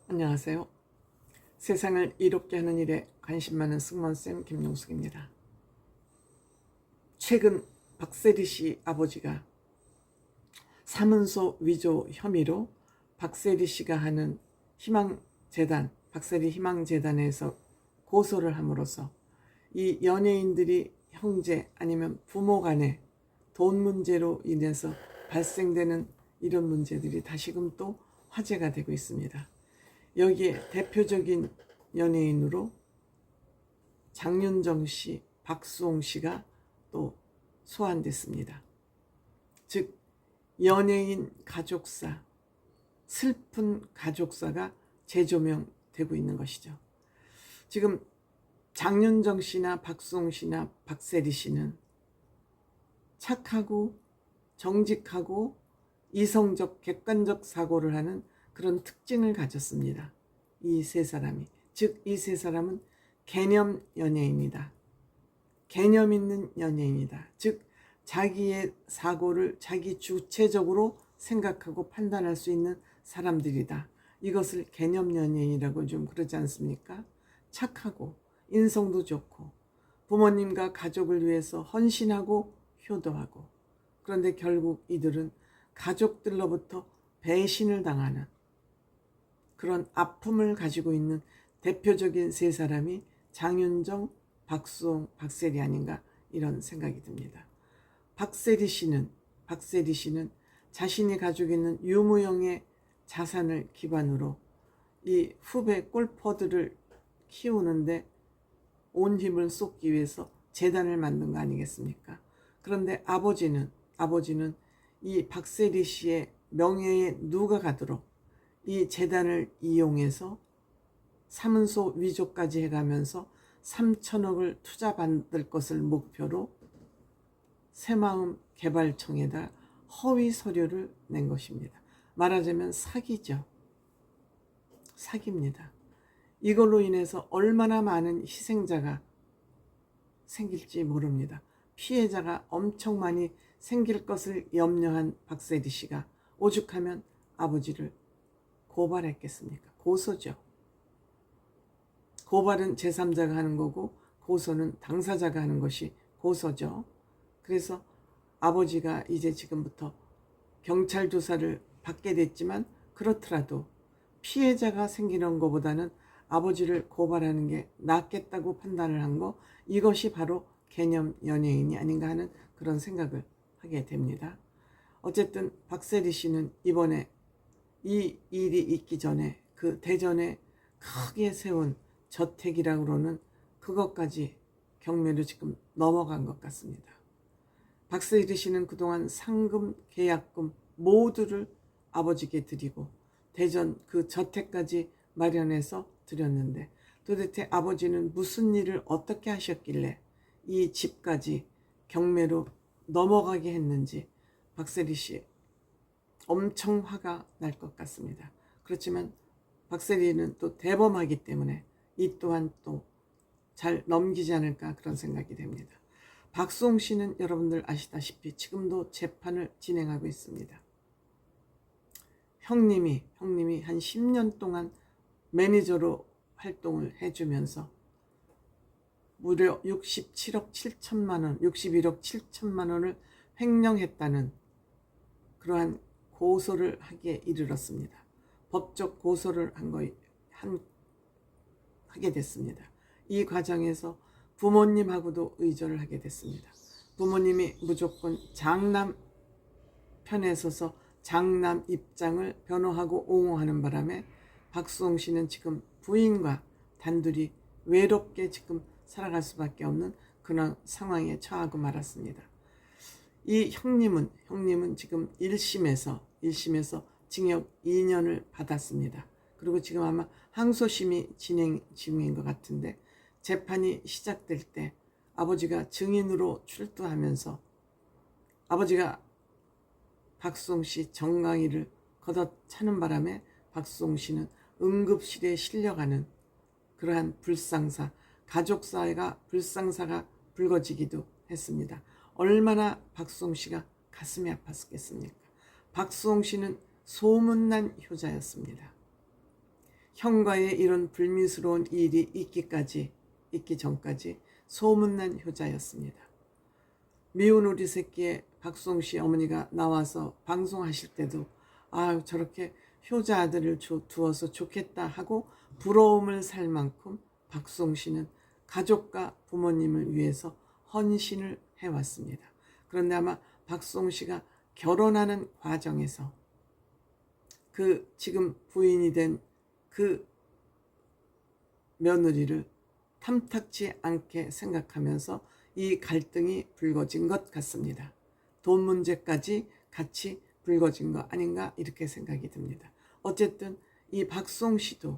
안녕하세요. 세상을 이롭게 하는 일에 관심 많은 승무원쌤 김용숙입니다. 최근 박세리 씨 아버지가 사문서 위조 혐의로 박세리 씨가 하는 희망재단, 박세리 희망재단에서 고소를 함으로써 이 연예인들이 형제 아니면 부모 간에 돈 문제로 인해서 발생되는 이런 문제들이 다시금 또 화제가 되고 있습니다. 여기에 대표적인 연예인으로 장윤정 씨, 박수홍 씨가 또 소환됐습니다. 즉 연예인 가족사, 슬픈 가족사가 재조명되고 있는 것이죠. 지금 장윤정 씨나 박수홍 씨나 박세리 씨는 착하고 정직하고 이성적 객관적 사고를 하는 그런 특징을 가졌습니다. 이 세 사람이. 즉 이 세 사람은 개념 연예인이다. 개념 있는 연예인이다. 즉 자기의 사고를 자기 주체적으로 생각하고 판단할 수 있는 사람들이다. 이것을 개념 연예인이라고 좀 그러지 않습니까? 착하고 인성도 좋고 부모님과 가족을 위해서 헌신하고 효도하고, 그런데 결국 이들은 가족들로부터 배신을 당하는 그런 아픔을 가지고 있는 대표적인 세 사람이 장윤정, 박수홍, 박세리 아닌가 이런 생각이 듭니다. 박세리 씨는 자신이 가지고 있는 유무형의 자산을 기반으로 이 후배 골퍼들을 키우는데 온 힘을 쏟기 위해서 재단을 만든 거 아니겠습니까? 그런데 아버지는 이 박세리 씨의 명예에 누가 가도록 이 재단을 이용해서 사문서 위조까지 해가면서 3천억을 투자받을 것을 목표로 새마음 개발청에다 허위 서류를 낸 것입니다. 말하자면 사기죠. 사기입니다. 이걸로 인해서 얼마나 많은 희생자가 생길지 모릅니다. 피해자가 엄청 많이 생길 것을 염려한 박세리 씨가 오죽하면 아버지를 고발했겠습니까? 고소죠. 고발은 제3자가 하는 거고 고소는 당사자가 하는 것이 고소죠. 그래서 아버지가 이제 지금부터 경찰 조사를 받게 됐지만, 그렇더라도 피해자가 생기는 것보다는 아버지를 고발하는 게 낫겠다고 판단을 한 거, 이것이 바로 개념 연예인이 아닌가 하는 그런 생각을 하게 됩니다. 어쨌든 박세리 씨는 이번에 이 일이 있기 전에 그 대전에 크게 세운 저택이라고 그러는 그것까지 경매로 지금 넘어간 것 같습니다. 박세리 씨는 그동안 상금, 계약금 모두를 아버지께 드리고 대전 그 저택까지 마련해서 드렸는데, 도대체 아버지는 무슨 일을 어떻게 하셨길래 이 집까지 경매로 넘어가게 했는지 박세리 씨 엄청 화가 날 것 같습니다. 그렇지만 박세리는 또 대범하기 때문에 이 또한 또 잘 넘기지 않을까 그런 생각이 됩니다. 박수홍 씨는 여러분들 아시다시피 지금도 재판을 진행하고 있습니다. 형님이 한 10년 동안 매니저로 활동을 해주면서 무려 67억 7천만 원, 61억 7천만 원을 횡령했다는 그러한 고소를 하기에 이르렀습니다. 법적 고소를 하게 됐습니다. 이 과정에서 부모님하고도 의존을 하게 됐습니다. 부모님이 무조건 장남 편에 서서 장남 입장을 변호하고 옹호하는 바람에 박수홍 씨는 지금 부인과 단둘이 외롭게 지금 살아갈 수밖에 없는 그런 상황에 처하고 말았습니다. 이 형님은 지금 1심에서 징역 2년을 받았습니다. 그리고 지금 아마 항소심이 진행 중인 것 같은데, 재판이 시작될 때 아버지가 증인으로 출두하면서 아버지가 박수홍 씨 정강이를 걷어차는 바람에 박수홍 씨는 응급실에 실려가는 그러한 불상사, 가족사회가 불상사가 불거지기도 했습니다. 얼마나 박수홍 씨가 가슴이 아팠겠습니까? 박수홍 씨는 소문난 효자였습니다. 형과의 이런 불미스러운 일이 있기 전까지 소문난 효자였습니다. 미운 우리 새끼의 박수홍씨 어머니가 나와서 방송하실 때도 아 저렇게 효자 아들을 두어서 좋겠다 하고 부러움을 살 만큼 박수홍씨는 가족과 부모님을 위해서 헌신을 해왔습니다. 그런데 아마 박수홍씨가 결혼하는 과정에서 그 지금 부인이 된 그 며느리를 탐탁지 않게 생각하면서 이 갈등이 불거진 것 같습니다. 돈 문제까지 같이 불거진 거 아닌가 이렇게 생각이 듭니다. 어쨌든 이 박수홍 씨도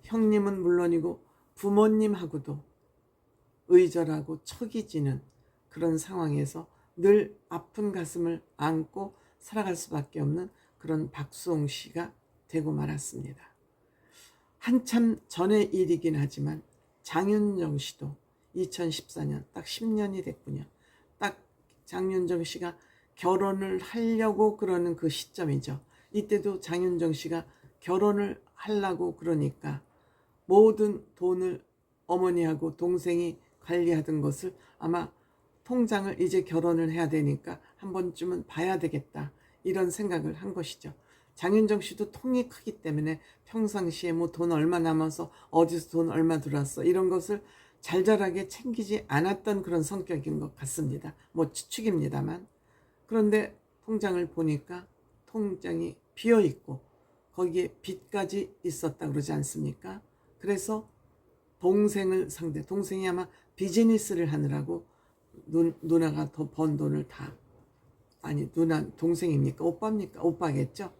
형님은 물론이고 부모님하고도 의절하고 척이 지는 그런 상황에서 늘 아픈 가슴을 안고 살아갈 수밖에 없는 그런 박수홍 씨가 되고 말았습니다. 한참 전의 일이긴 하지만 장윤정 씨도 2014년 딱 10년이 됐군요. 딱 장윤정 씨가 결혼을 하려고 그러는 그 시점이죠. 이때도 장윤정 씨가 결혼을 하려고 그러니까 모든 돈을 어머니하고 동생이 관리하던 것을 아마 통장을 이제 결혼을 해야 되니까 한 번쯤은 봐야 되겠다 이런 생각을 한 것이죠. 장윤정 씨도 통이 크기 때문에 평상시에 뭐 돈 얼마 남아서 어디서 돈 얼마 들어왔어 이런 것을 잘잘하게 챙기지 않았던 그런 성격인 것 같습니다. 뭐 추측입니다만. 그런데 통장을 보니까 통장이 비어있고 거기에 빚까지 있었다 그러지 않습니까? 그래서 동생이 아마 비즈니스를 하느라고 누나가 더 번 돈을 다 아니 누나 동생입니까? 오빠입니까? 오빠겠죠?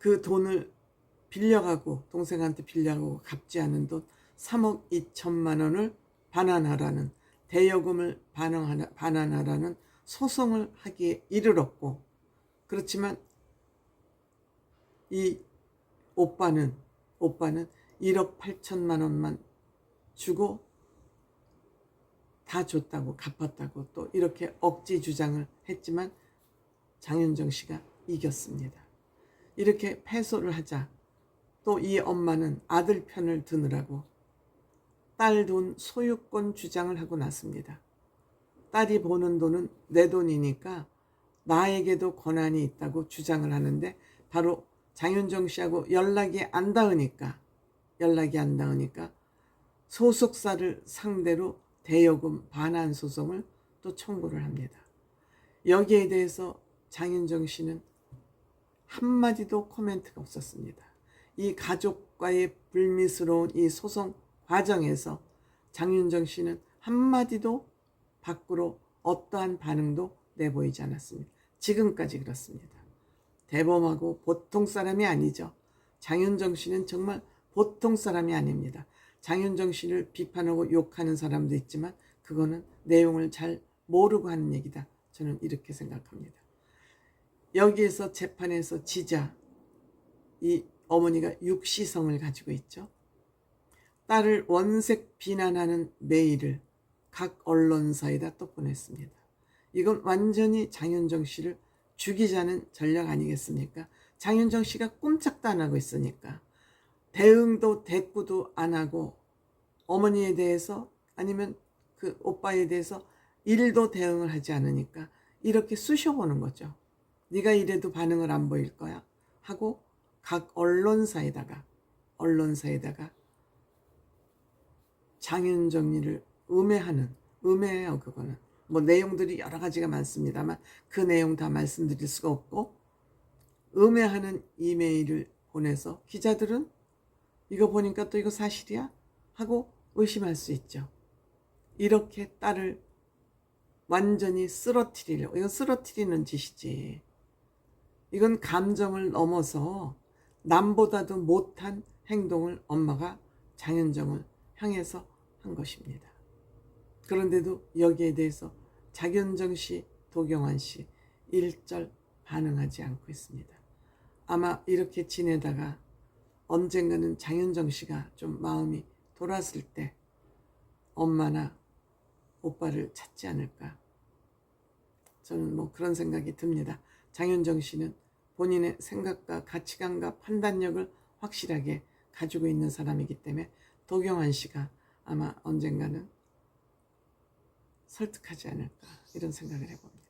그 돈을 빌려가고 동생한테 빌려가고 갚지 않은 돈 3억 2천만 원을 반환하라는 대여금을 반환하라는 소송을 하기에 이르렀고 그렇지만 이 오빠는 1억 8천만 원만 주고 다 줬다고 갚았다고 또 이렇게 억지 주장을 했지만 장윤정 씨가 이겼습니다. 이렇게 패소를 하자 또 이 엄마는 아들 편을 드느라고 딸 돈 소유권 주장을 하고 났습니다. 딸이 버는 돈은 내 돈이니까 나에게도 권한이 있다고 주장을 하는데 바로 장윤정 씨하고 연락이 안 닿으니까 소속사를 상대로 대여금 반환 소송을 또 청구를 합니다. 여기에 대해서 장윤정 씨는 한마디도 코멘트가 없었습니다. 이 가족과의 불미스러운 이 소송 과정에서 장윤정 씨는 한마디도 밖으로 어떠한 반응도 내보이지 않았습니다. 지금까지 그렇습니다. 대범하고 보통 사람이 아니죠. 장윤정 씨는 정말 보통 사람이 아닙니다. 장윤정 씨를 비판하고 욕하는 사람도 있지만 그거는 내용을 잘 모르고 하는 얘기다. 저는 이렇게 생각합니다. 여기에서 재판에서 지자 이 어머니가 육시성을 가지고 있죠. 딸을 원색 비난하는 메일을 각 언론사에다 또 보냈습니다. 이건 완전히 장윤정 씨를 죽이자는 전략 아니겠습니까? 장윤정 씨가 꼼짝도 안 하고 있으니까 대응도 대꾸도 안 하고 어머니에 대해서 아니면 그 오빠에 대해서 일도 대응을 하지 않으니까 이렇게 쑤셔보는 거죠. 네가 이래도 반응을 안 보일 거야 하고 각 언론사에다가 장윤정이를 음해해요. 그거는 뭐 내용들이 여러 가지가 많습니다만 그 내용 다 말씀드릴 수가 없고 음해하는 이메일을 보내서 기자들은 이거 보니까 또 이거 사실이야? 하고 의심할 수 있죠. 이렇게 딸을 완전히 쓰러뜨리려고, 이건 쓰러뜨리는 짓이지. 이건 감정을 넘어서 남보다도 못한 행동을 엄마가 장윤정을 향해서 한 것입니다. 그런데도 여기에 대해서 장윤정 씨, 도경환 씨 일절 반응하지 않고 있습니다. 아마 이렇게 지내다가 언젠가는 장윤정 씨가 좀 마음이 돌았을 때 엄마나 오빠를 찾지 않을까. 저는 뭐 그런 생각이 듭니다. 장윤정 씨는 본인의 생각과 가치관과 판단력을 확실하게 가지고 있는 사람이기 때문에 도경환 씨가 아마 언젠가는 설득하지 않을까 이런 생각을 해봅니다.